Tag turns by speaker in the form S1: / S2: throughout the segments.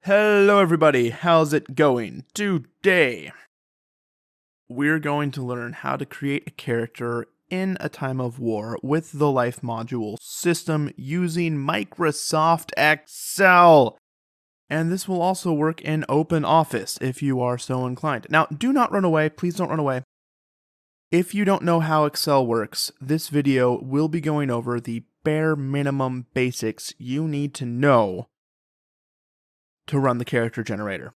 S1: Hello everybody, how's it going? Today, we're going to learn how to create a character in a time of war with the life module system using Microsoft Excel. And this will also work in OpenOffice if you are so inclined. Now, do not run away, please don't run away. If you don't know how Excel works, this video will be going over the bare minimum basics you need to know to run the character generator.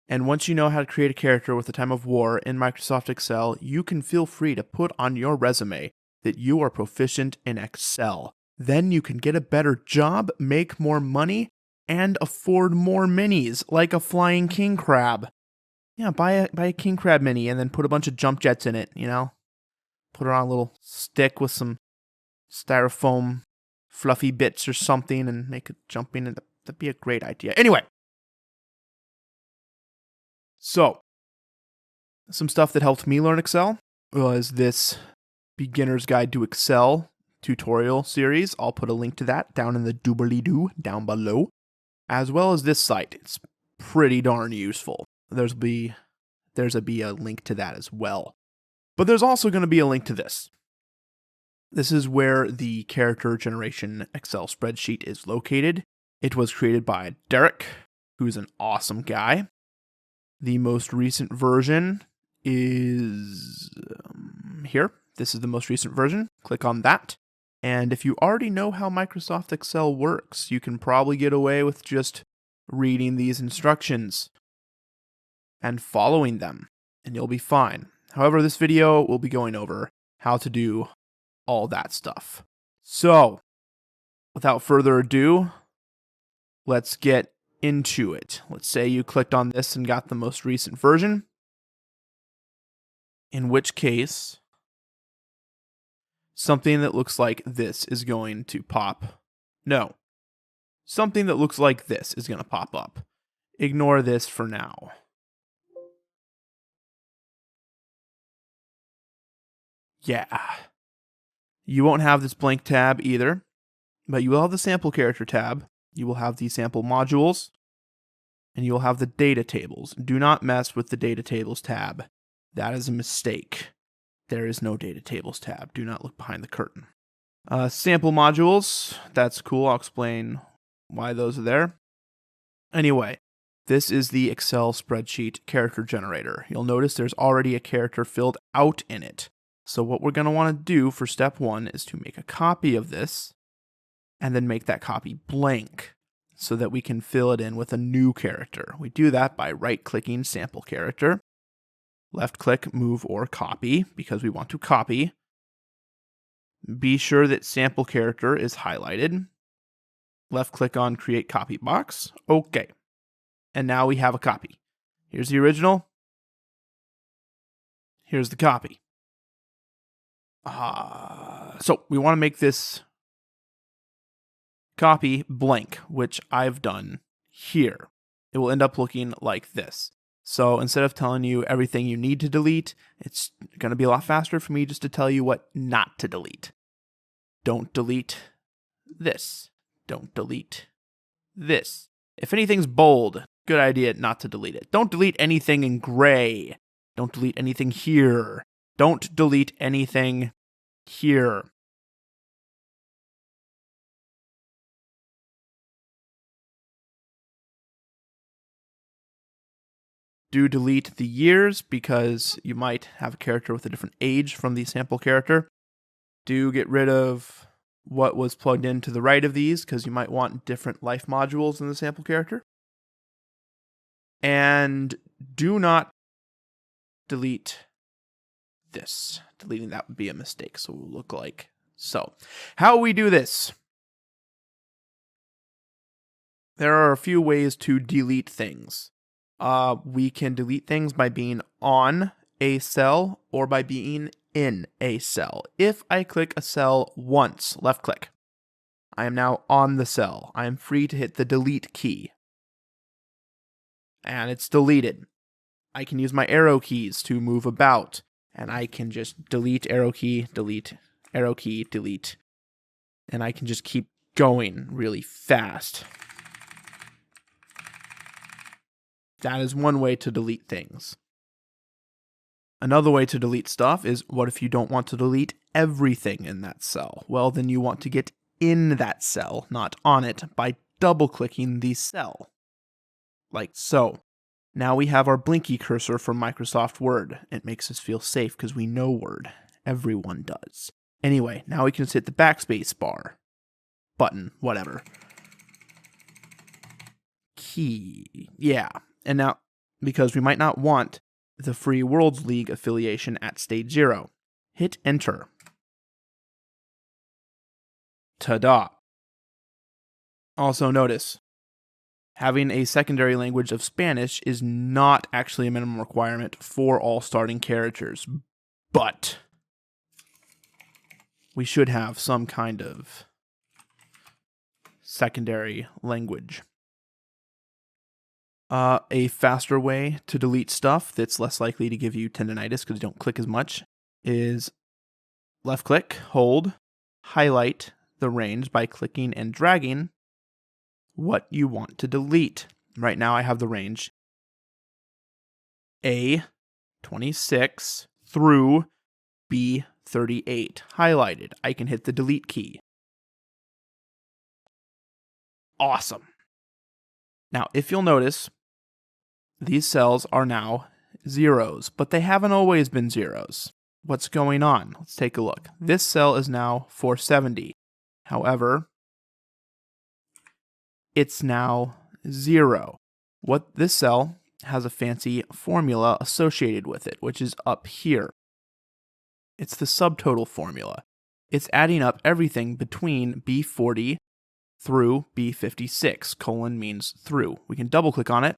S1: And once you know how to create a character with the time of war in Microsoft Excel, you can feel free to put on your resume that you are proficient in Excel. Then you can get a better job, make more money, and afford more minis, like a flying king crab. Yeah, buy a king crab mini and then put a bunch of jump jets in it, you know? Put it on a little stick with some styrofoam fluffy bits or something and make it jumping, and that'd be a great idea. Anyway, so some stuff that helped me learn Excel was this Beginner's Guide to Excel tutorial series. I'll put a link to that down in the doobly-doo down below, as well as this site. It's pretty darn useful. There's a link to that as well. But there's also going to be a link to this. This is where the character generation Excel spreadsheet is located. It was created by Daryk, who's an awesome guy. The most recent version is here. This is the most recent version. Click on that. And if you already know how Microsoft Excel works, you can probably get away with just reading these instructions and following them, and you'll be fine. However, this video will be going over how to do all that stuff. So, without further ado, let's get into it. Let's say you clicked on this and got the most recent version, in which case something that looks like this is going to pop. No, something that looks like this is going to pop up. Ignore this for now. Yeah. You won't have this blank tab either, but you will have the sample character tab. You will have the sample modules, and you will have the data tables. Do not mess with the data tables tab. That is a mistake. There is no data tables tab. Do not look behind the curtain. Sample modules, that's cool. I'll explain why those are there. Anyway, this is the Excel spreadsheet character generator. You'll notice there's already a character filled out in it. So what we're going to want to do for step 1 is to make a copy of this, and then make that copy blank so that we can fill it in with a new character. We do that by right-clicking sample character, left-click move or copy because we want to copy. Be sure that sample character is highlighted. Left-click on create copy box. Okay. And now we have a copy. Here's the original. Here's the copy. So we want to make this copy blank, which I've done here. It will end up looking like this. So instead of telling you everything you need to delete, it's going to be a lot faster for me just to tell you what not to delete. Don't delete this. Don't delete this. If anything's bold, good idea not to delete it. Don't delete anything in gray. Don't delete anything here. Don't delete anything here. Do delete the years because you might have a character with a different age from the sample character. Do get rid of what was plugged in to the right of these because you might want different life modules in the sample character. And do not delete this. Deleting that would be a mistake, so it will look like so. How we do this? There are a few ways to delete things. We can delete things by being on a cell or by being in a cell. If I click a cell once, left click, I am now on the cell. I am free to hit the delete key. And it's deleted. I can use my arrow keys to move about, and I can just delete arrow key, delete, arrow key, delete, and I can just keep going really fast. That is one way to delete things. Another way to delete stuff is, what if you don't want to delete everything in that cell? Well, then you want to get in that cell, not on it, by double-clicking the cell. Like so. Now we have our blinky cursor from Microsoft Word. It makes us feel safe because we know Word. Everyone does. Anyway, now we can just hit the backspace bar. Button, whatever. Key. Yeah. And now, because we might not want the Free Worlds League affiliation at stage 0. Hit enter. Ta-da. Also notice, having a secondary language of Spanish is not actually a minimum requirement for all starting characters, but we should have some kind of secondary language. A faster way to delete stuff that's less likely to give you tendinitis because you don't click as much is left click, hold, highlight the range by clicking and dragging what you want to delete. Right now I have the range A26 through B38 highlighted. I can hit the delete key. Awesome. Now, if you'll notice, these cells are now zeros, but they haven't always been zeros. What's going on? Let's take a look. This cell is now 470. However, it's now 0. What this cell has a fancy formula associated with it, which is up here. It's the subtotal formula. It's adding up everything between B40 through B56. Colon means through. We can double click on it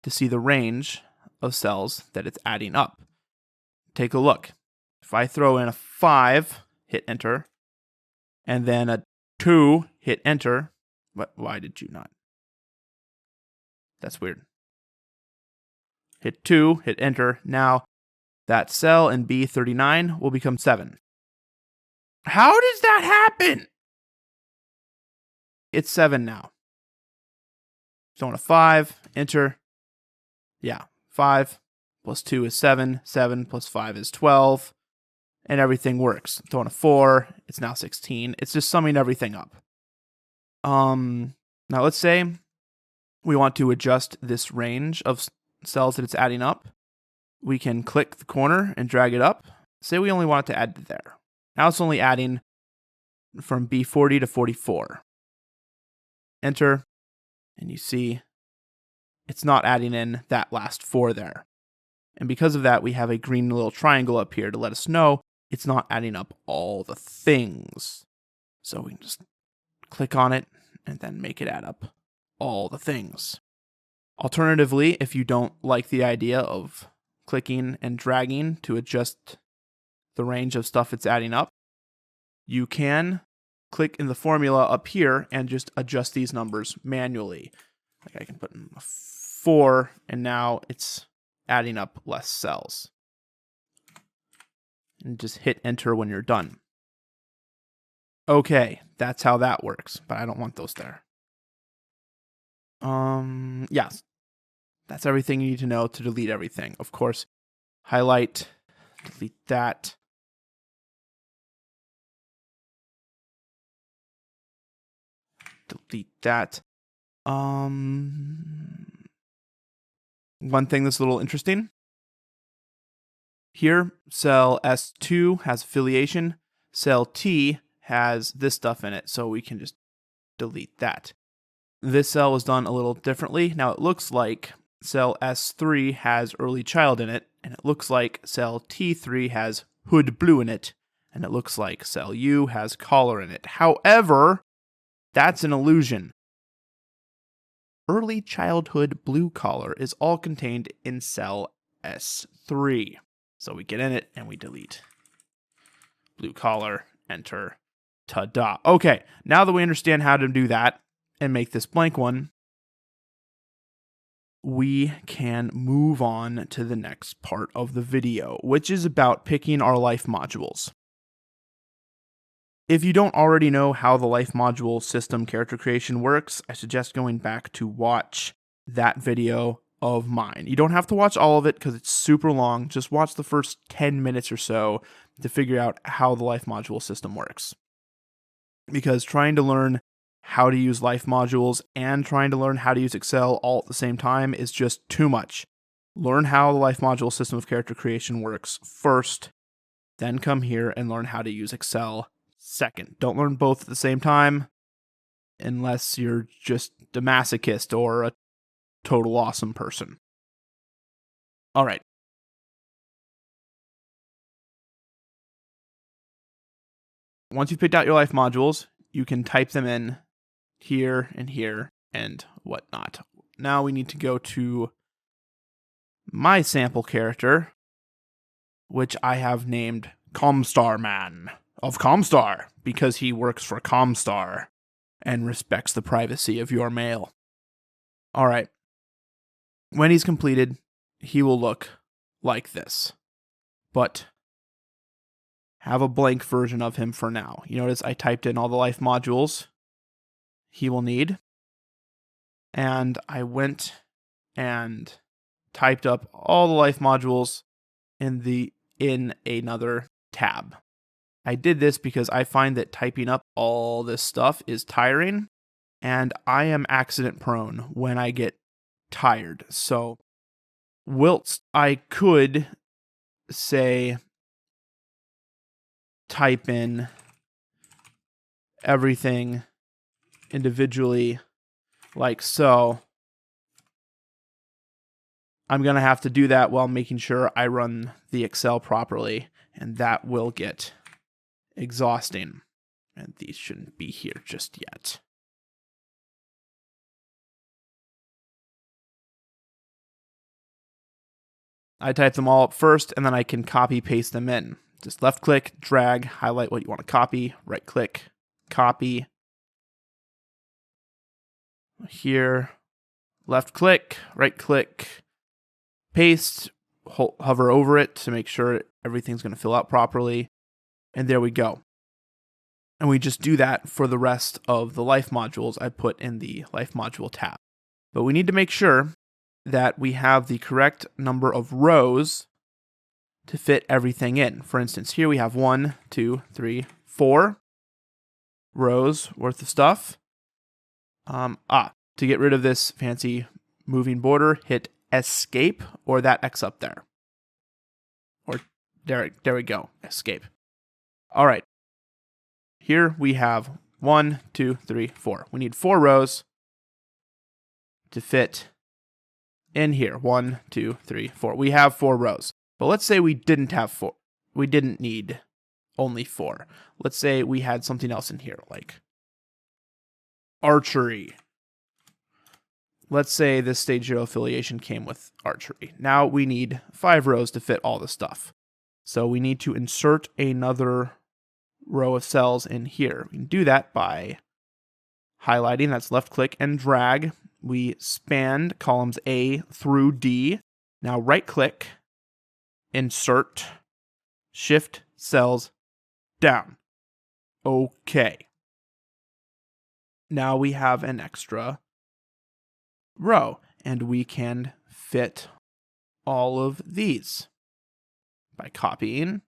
S1: to see the range of cells that it's adding up. Take a look. If I throw in a 5, hit enter, and then a 2, hit enter. Why did you not? That's weird. Hit 2, hit enter. Now that cell in B39 will become 7. How does that happen? It's 7 now. Throwing a 5, enter. Yeah, 5 plus 2 is 7. 7 plus 5 is 12. And everything works. Throwing a 4, it's now 16. It's just summing everything up. Now let's say we want to adjust this range of cells that it's adding up. We can click the corner and drag it up. Say we only want it to add to there. Now it's only adding from B40 to 44. Enter, and you see it's not adding in that last 4 there. And because of that, we have a green little triangle up here to let us know it's not adding up all the things. So we can just click on it and then make it add up all the things. Alternatively, if you don't like the idea of clicking and dragging to adjust the range of stuff it's adding up, you can click in the formula up here and just adjust these numbers manually. Like I can put in a 4, and now it's adding up less cells. And just hit enter when you're done. Okay, that's how that works, but I don't want those there. Yes. That's everything you need to know to delete everything. Of course, highlight, delete that. Delete that. One thing that's a little interesting. Here, cell S2 has affiliation. Cell T has this stuff in it, so we can just delete that. This cell was done a little differently. Now it looks like cell S3 has early child in it, and it looks like cell T3 has hood blue in it, and it looks like cell U has collar in it. However, that's an illusion. Early childhood blue collar is all contained in cell S3. So we get in it and we delete. Blue collar, enter, ta-da. Okay, now that we understand how to do that and make this blank one, we can move on to the next part of the video, which is about picking our life modules. If you don't already know how the life module system character creation works, I suggest going back to watch that video of mine. You don't have to watch all of it because it's super long. Just watch the first 10 minutes or so to figure out how the life module system works. Because trying to learn how to use life modules and trying to learn how to use Excel all at the same time is just too much. Learn how the life module system of character creation works first, then come here and learn how to use Excel second. Don't learn both at the same time unless you're just a masochist or a total awesome person. All right. Once you've picked out your life modules, you can type them in here and whatnot. Now we need to go to my sample character, which I have named Comstar Man of Comstar because he works for Comstar and respects the privacy of your mail. All right. When he's completed, he will look like this, but have a blank version of him for now. You notice I typed in all the life modules he will need, and I went and typed up all the life modules in another tab. I did this because I find that typing up all this stuff is tiring, and I am accident prone when I get tired. So, whilst I could say type in everything individually like so, I'm going to have to do that while making sure I run the Excel properly, and that will get exhausting. And these shouldn't be here just yet. I type them all up first, and then I can copy paste them in. Just left click, drag, highlight what you want to copy, right click, copy. Here, left click, right click, paste, hover over it to make sure everything's going to fill out properly. And there we go. And we just do that for the rest of the life modules I put in the life module tab. But we need to make sure that we have the correct number of rows to fit everything in. For instance, here we have 1, 2, 3, 4 rows worth of stuff. To get rid of this fancy moving border, hit escape or that X up there. Or there we go, escape. All right. Here we have 1, 2, 3, 4. We need 4 rows to fit in here. 1, 2, 3, 4. We have 4 rows. But let's say we didn't have 4. We didn't need only 4. Let's say we had something else in here, like archery. Let's say this stage 0 affiliation came with archery. Now we need 5 rows to fit all the stuff. So we need to insert another row of cells in here. We can do that by highlighting, that's left click and drag. We span columns A through D. Now right click, insert, shift cells down. Okay. Now we have an extra row, and we can fit all of these by copying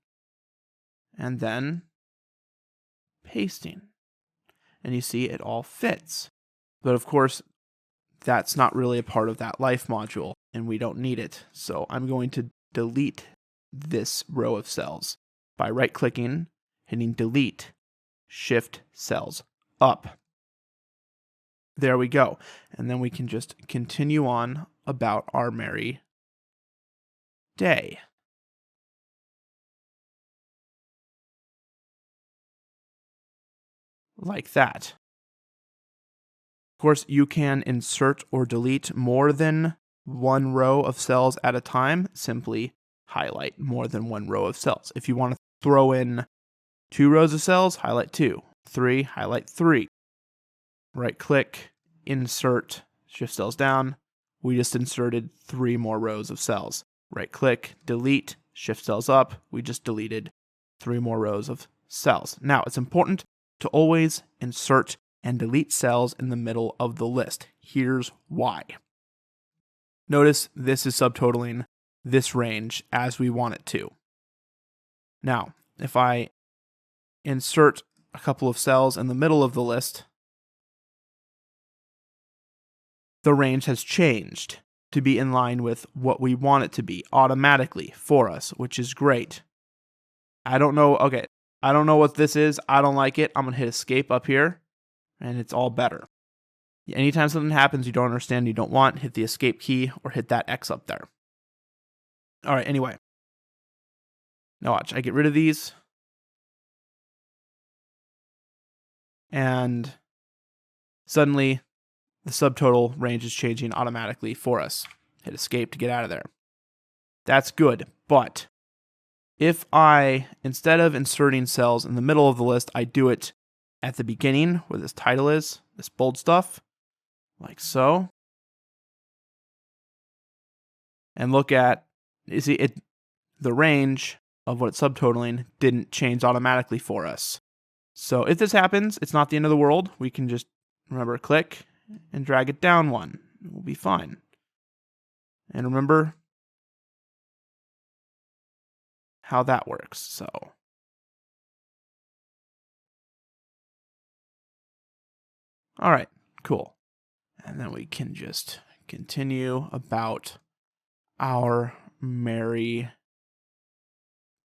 S1: and then pasting. And you see it all fits. But of course, that's not really a part of that life module, and we don't need it. So I'm going to delete this row of cells by right-clicking, hitting delete, shift cells up. There we go. And then we can just continue on about our merry day. Like that. Of course, you can insert or delete more than one row of cells at a time. Simply highlight more than one row of cells. If you want to throw in 2 rows of cells, highlight 2. 3, highlight 3. Right click, insert, shift cells down. We just inserted 3 more rows of cells. Right click, delete, shift cells up. We just deleted 3 more rows of cells. Now, it's important to always insert and delete cells in the middle of the list. Here's why. Notice this is subtotaling this range as we want it to. Now, if I insert a couple of cells in the middle of the list, the range has changed to be in line with what we want it to be automatically for us, which is great. I don't know what this is. I don't like it. I'm going to hit escape up here, and it's all better. Anytime something happens you don't understand, you don't want, hit the escape key or hit that X up there. All right, anyway. Now watch, I get rid of these. And suddenly the subtotal range is changing automatically for us. Hit escape to get out of there. That's good, but if I, instead of inserting cells in the middle of the list, I do it at the beginning where this title is, this bold stuff, like so. And look at, you see, the range of what it's subtotaling didn't change automatically for us. So if this happens, it's not the end of the world. We can just, remember, click and drag it down one. We'll be fine. And remember how that works. So all right, cool. And then we can just continue about our merry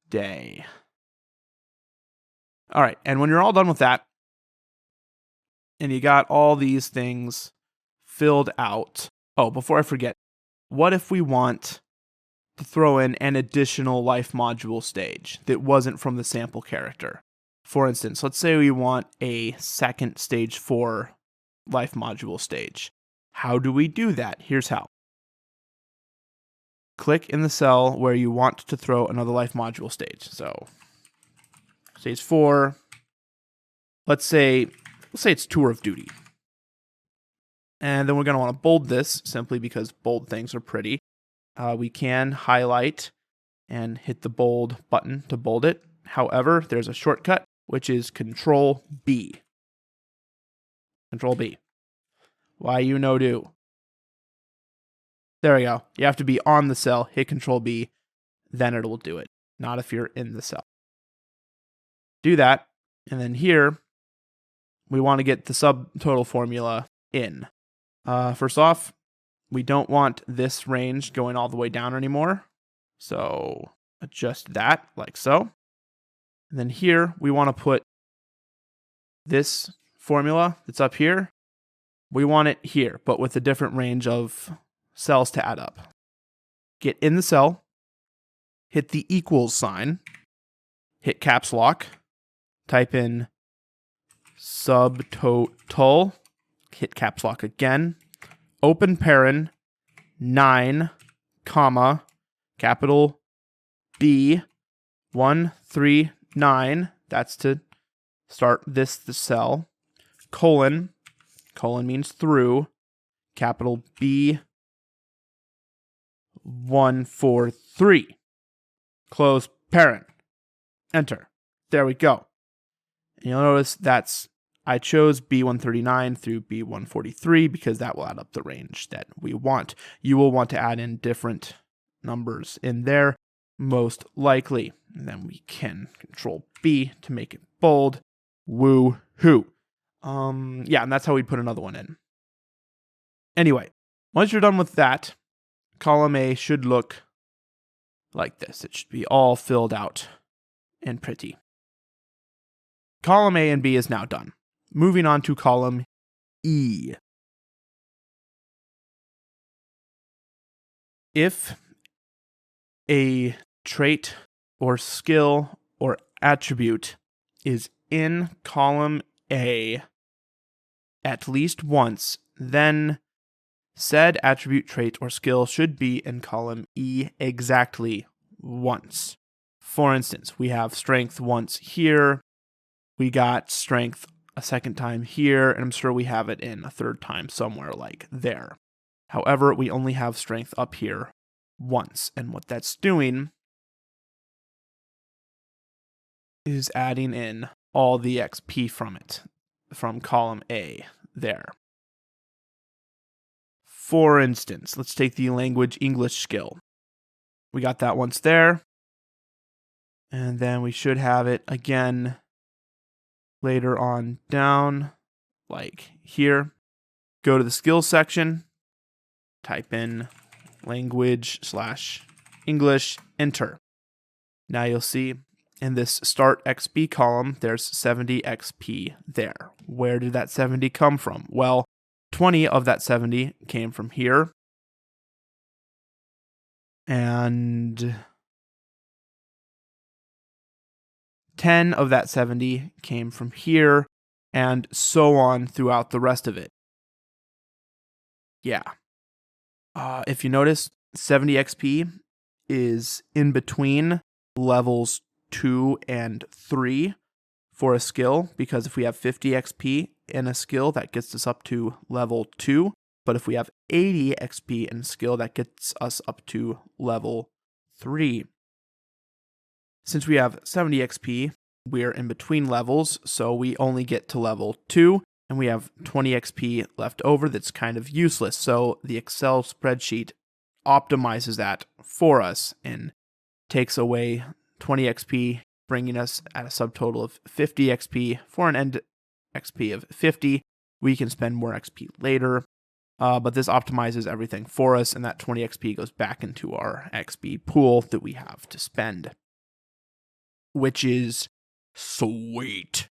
S1: day. All right, and when you're all done with that, and you got all these things filled out. Oh, before I forget, what if we want to throw in an additional life module stage that wasn't from the sample character? For instance, let's say we want a second stage 4 life module stage. How do we do that? Here's how. Click in the cell where you want to throw another life module stage. So, stage 4, let's say it's Tour of Duty. And then we're going to want to bold this simply because bold things are pretty. We can highlight and hit the bold button to bold it. However, there's a shortcut, which is Control B. Control B. Why you no do? There we go. You have to be on the cell, hit Control B, then it will do it. Not if you're in the cell. Do that, and then here, we want to get the subtotal formula in. First off, we don't want this range going all the way down anymore. So adjust that like so. And then here, we want to put this formula that's up here. We want it here, but with a different range of cells to add up. Get in the cell, hit the equals sign, hit caps lock, type in subtotal, hit caps lock again, open paren, 9, comma, capital B, 139, that's to start the cell, colon means through, capital B, 143, close paren, enter. There we go. And you'll notice I chose B139 through B143 because that will add up the range that we want. You will want to add in different numbers in there, most likely. And then we can Control B to make it bold. Woo-hoo. Yeah, and that's how we put another one in. Anyway, once you're done with that, column A should look like this. It should be all filled out and pretty. Column A and B is now done. Moving on to column E. If a trait or skill or attribute is in column A at least once, then said attribute, trait, or skill should be in column E exactly once. For instance, we have strength once here, we got strength a second time here, and I'm sure we have it in a third time somewhere like there. However, we only have strength up here once, and what that's doing is adding in all the XP from it, from column A there. For instance, let's take the language English skill. We got that once there. And then we should have it again later on down, like here. Go to the skills section, type in language/English, enter. Now you'll see in this start XP column, there's 70 XP there. Where did that 70 come from? Well, 20 of that 70 came from here. And 10 of that 70 came from here, and so on throughout the rest of it. Yeah. If you notice, 70 XP is in between levels 2 and 3 for a skill, because if we have 50 XP in a skill, that gets us up to level 2. But if we have 80 XP in a skill, that gets us up to level 3. Since we have 70 XP, we're in between levels, so we only get to level 2, and we have 20 XP left over that's kind of useless. So the Excel spreadsheet optimizes that for us and takes away 20 XP, bringing us at a subtotal of 50 XP. For an end XP of 50, we can spend more XP later. But this optimizes everything for us, and that 20 XP goes back into our XP pool that we have to spend, which is sweet.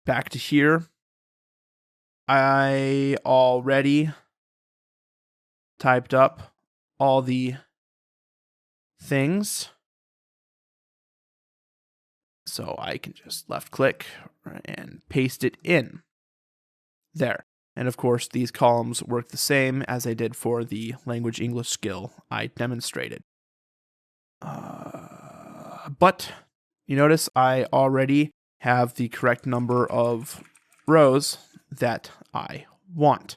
S1: Back to here. I already typed up all the things, so I can just left click and paste it in there. And of course, these columns work the same as I did for the language English skill I demonstrated. But you notice I already have the correct number of rows that I want.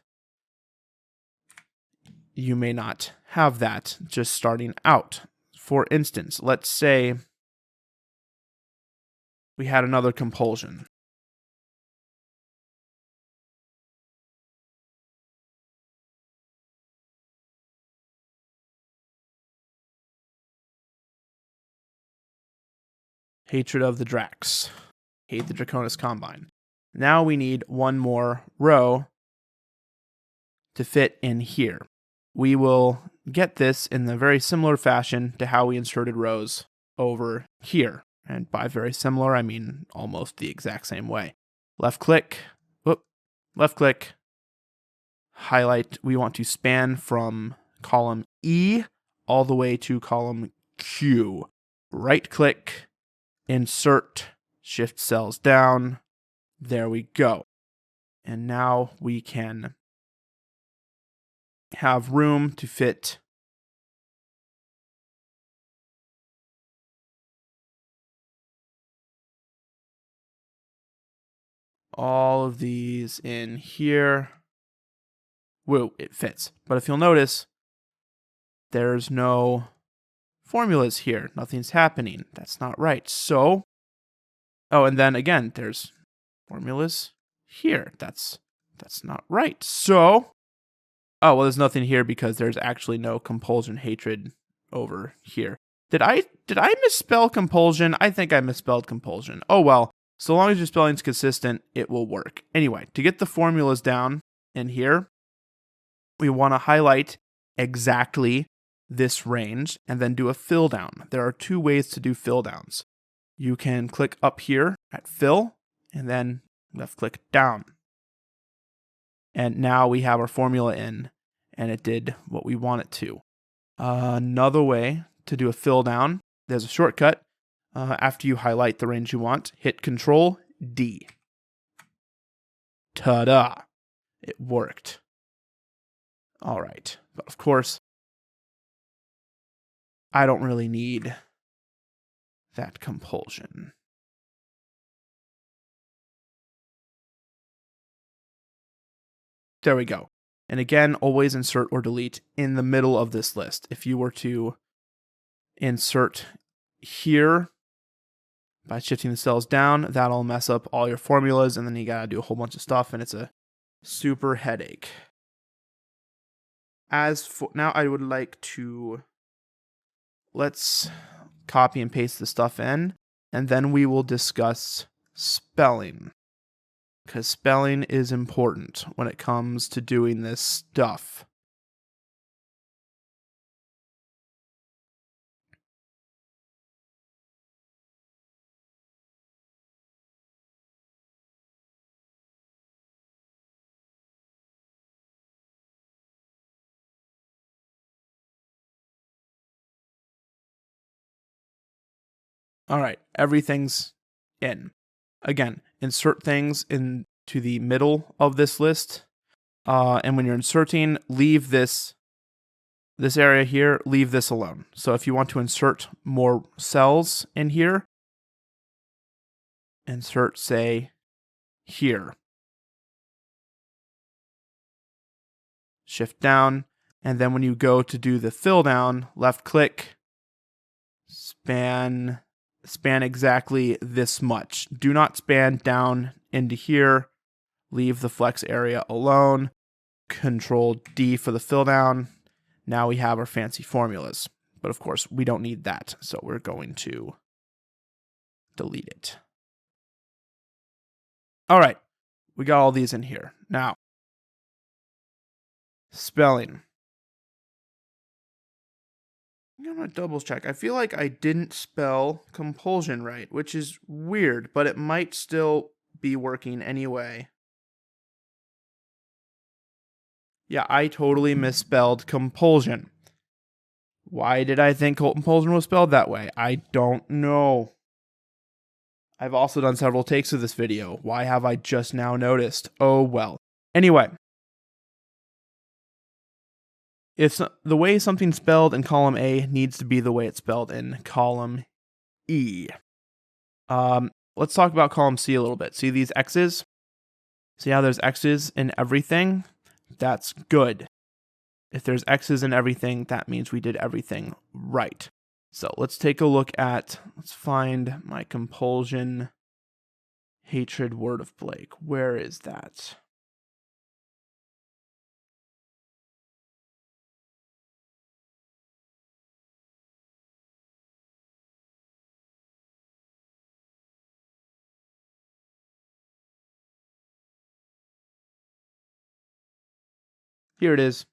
S1: You may not have that just starting out. For instance, let's say we had another compulsion. Hatred of the Drax. Hate the Draconis Combine. Now we need one more row to fit in here. We will get this in a very similar fashion to how we inserted rows over here. And by very similar, I mean almost the exact same way. Left click, highlight. We want to span from column E all the way to column Q. Right click, insert, shift cells down. There we go. And now we can have room to fit all of these in here. Whoa, it fits. But if you'll notice, there's no formulas here. Nothing's happening. That's not right. So, oh, and then again, there's formulas here. That's not right. So, oh, well, there's nothing here because there's actually no compulsion hatred over here. Did I misspell compulsion? I think I misspelled compulsion. Oh, well, so long as your spelling's consistent, it will work. Anyway, to get the formulas down in here, we want to highlight exactly this range and then do a fill down. There are two ways to do fill downs. You can click up here at fill and then left click down. And now we have our formula in, and it did what we want it to. Another way to do a fill down, there's a shortcut. After you highlight the range you want, hit Control D. Ta-da! It worked. All right, but of course, I don't really need that compulsion. There we go. And again, always insert or delete in the middle of this list. If you were to insert here by shifting the cells down, that'll mess up all your formulas, and then you gotta do a whole bunch of stuff, and it's a super headache. As for now, I would like to, let's copy and paste the stuff in, and then we will discuss spelling, because spelling is important when it comes to doing this stuff. All right, everything's in. Again, insert things into the middle of this list. And when you're inserting, leave this area here, leave this alone. So if you want to insert more cells in here, insert, say, here. Shift down, and then when you go to do the fill down, left click, span exactly this much. Do not span down into here. Leave the flex area alone. Control D for the fill down. Now we have our fancy formulas. But of course, we don't need that, so we're going to delete it. All right, we got all these in here. Now, spelling. I'm gonna double check. I feel like I didn't spell compulsion right, which is weird, but it might still be working anyway. Yeah, I totally misspelled compulsion. Why did I think compulsion was spelled that way? I don't know. I've also done several takes of this video. Why have I just now noticed? Oh well. Anyway. If the way something's spelled in column A needs to be the way it's spelled in column E. Let's talk about column C a little bit. See these X's? See how there's X's in everything? That's good. If there's X's in everything, that means we did everything right. So let's take a look at, let's find my compulsion hatred word of Blake. Where is that? Here it is.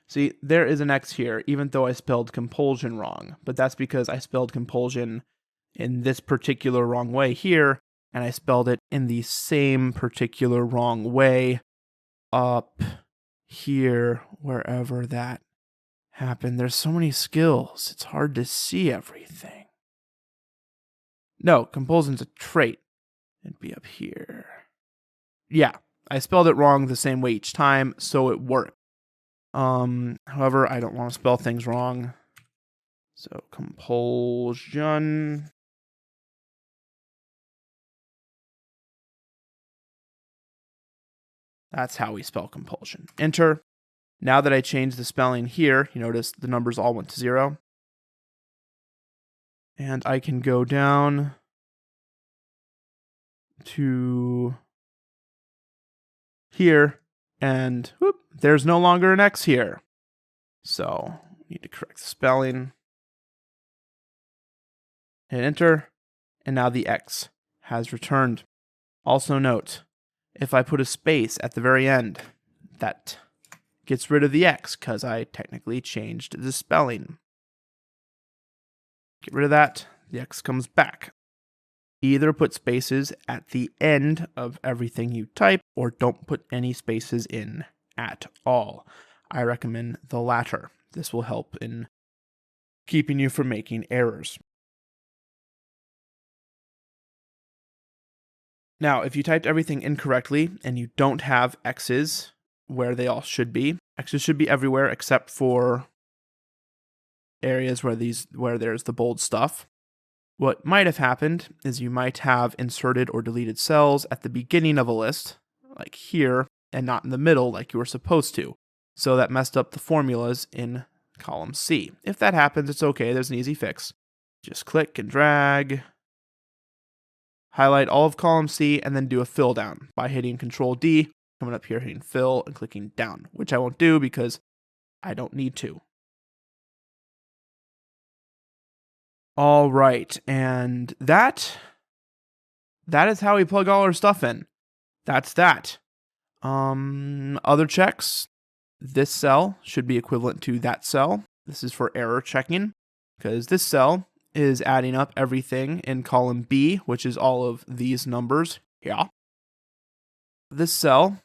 S1: See, there is an X here, even though I spelled compulsion wrong. But that's because I spelled compulsion in this particular wrong way here, and I spelled it in the same particular wrong way up here, wherever that happened. There's so many skills, it's hard to see everything. No, compulsion's a trait. It'd be up here. Yeah, I spelled it wrong the same way each time, so it worked. However, I don't want to spell things wrong. So compulsion. That's how we spell compulsion. Enter. Now that I changed the spelling here, you notice the numbers all went to 0. And I can go down to here, and whoop, there's no longer an X here. So we need to correct the spelling. Hit enter, and now the X has returned. Also note, if I put a space at the very end, that gets rid of the X because I technically changed the spelling. Get rid of that, the X comes back. Either put spaces at the end of everything you type, or don't put any spaces in at all. I recommend the latter. This will help in keeping you from making errors. Now, if you typed everything incorrectly and you don't have X's where they all should be, X's should be everywhere except for areas where there's the bold stuff. What might have happened is you might have inserted or deleted cells at the beginning of a list, like here, and not in the middle like you were supposed to. So that messed up the formulas in column C. If that happens, it's okay, there's an easy fix. Just click and drag, highlight all of column C, and then do a fill down by hitting Control D. coming up here, hitting fill, and clicking down, which I won't do because I don't need to. All right, and that is how we plug all our stuff in. That's that. Other checks. This cell should be equivalent to that cell. This is for error checking, because this cell is adding up everything in column B, which is all of these numbers here. This cell,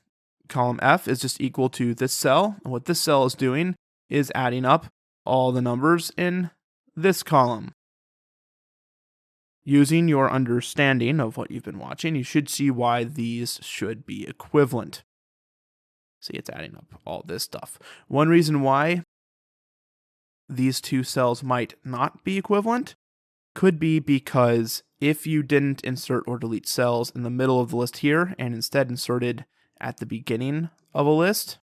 S1: column F, is just equal to this cell, and what this cell is doing is adding up all the numbers in this column. Using your understanding of what you've been watching, you should see why these should be equivalent. See, it's adding up all this stuff. One reason why these two cells might not be equivalent could be because if you didn't insert or delete cells in the middle of the list here and instead inserted at the beginning of a list,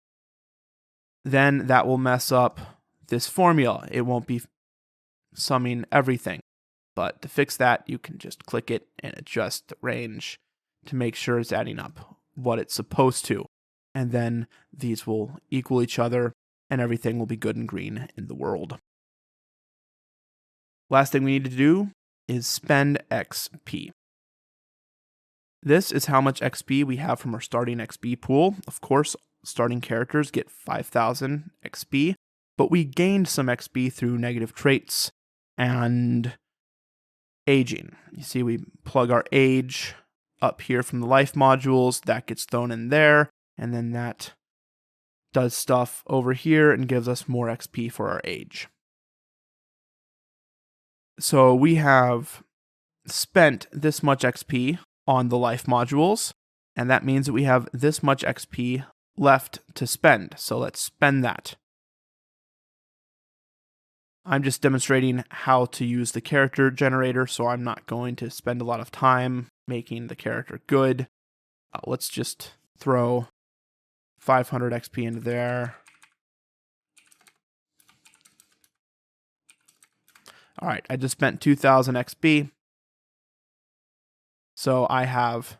S1: then that will mess up this formula. It won't be summing everything. But to fix that, you can just click it and adjust the range to make sure it's adding up what it's supposed to. And then these will equal each other and everything will be good and green in the world. Last thing we need to do is spend XP. This is how much XP we have from our starting XP pool. Of course, starting characters get 5,000 XP, but we gained some XP through negative traits and aging. You see, we plug our age up here from the life modules. That gets thrown in there, and then that does stuff over here and gives us more XP for our age. So we have spent this much XP on the life modules, and that means that we have this much XP left to spend. So let's spend that. I'm just demonstrating how to use the character generator, so I'm not going to spend a lot of time making the character good. Let's just throw 500 XP into there. All right, I just spent 2,000 XP. So I have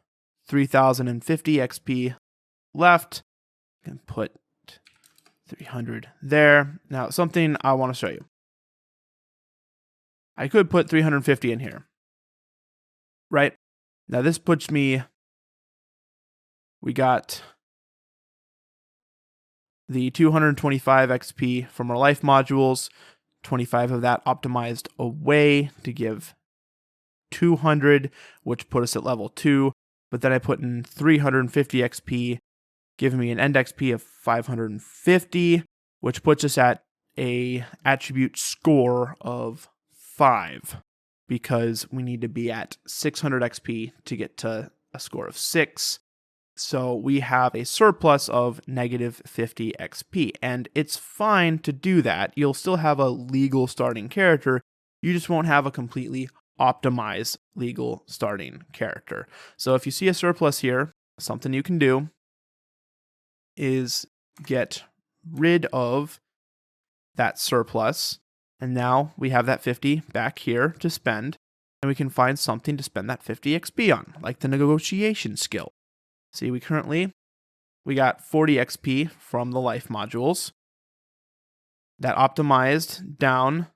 S1: 3,050 XP left. I can put 300 there. Now, something I want to show you. I could put 350 in here, right? Now this puts me, we got the 225 XP from our life modules, 25 of that optimized away to give 200, which put us at level 2, but then I put in 350 XP, giving me an end XP of 550, which puts us at a attribute score of 5, because we need to be at 600 XP to get to a score of 6. So we have a surplus of negative 50 XP, and it's fine to do that. You'll still have a legal starting character, you just won't have a completely optimized legal starting character. So if you see a surplus here, something you can do is get rid of that surplus. And now we have that 50 back here to spend, and we can find something to spend that 50 XP on, like the negotiation skill. See, we got 40 XP from the life modules. That optimized down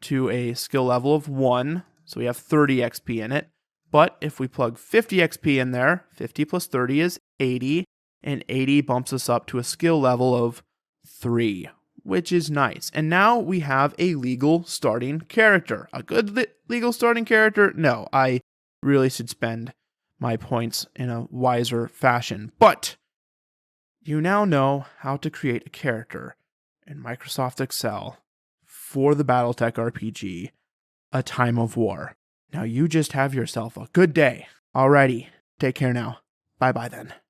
S1: to a skill level of 1, so we have 30 XP in it. But if we plug 50 XP in there, 50 plus 30 is 80, and 80 bumps us up to a skill level of 3. Which is nice. And now we have a legal starting character. A good legal starting character? No, I really should spend my points in a wiser fashion. But you now know how to create a character in Microsoft Excel for the BattleTech RPG, A Time of War. Now you just have yourself a good day. Alrighty, take care now. Bye-bye then.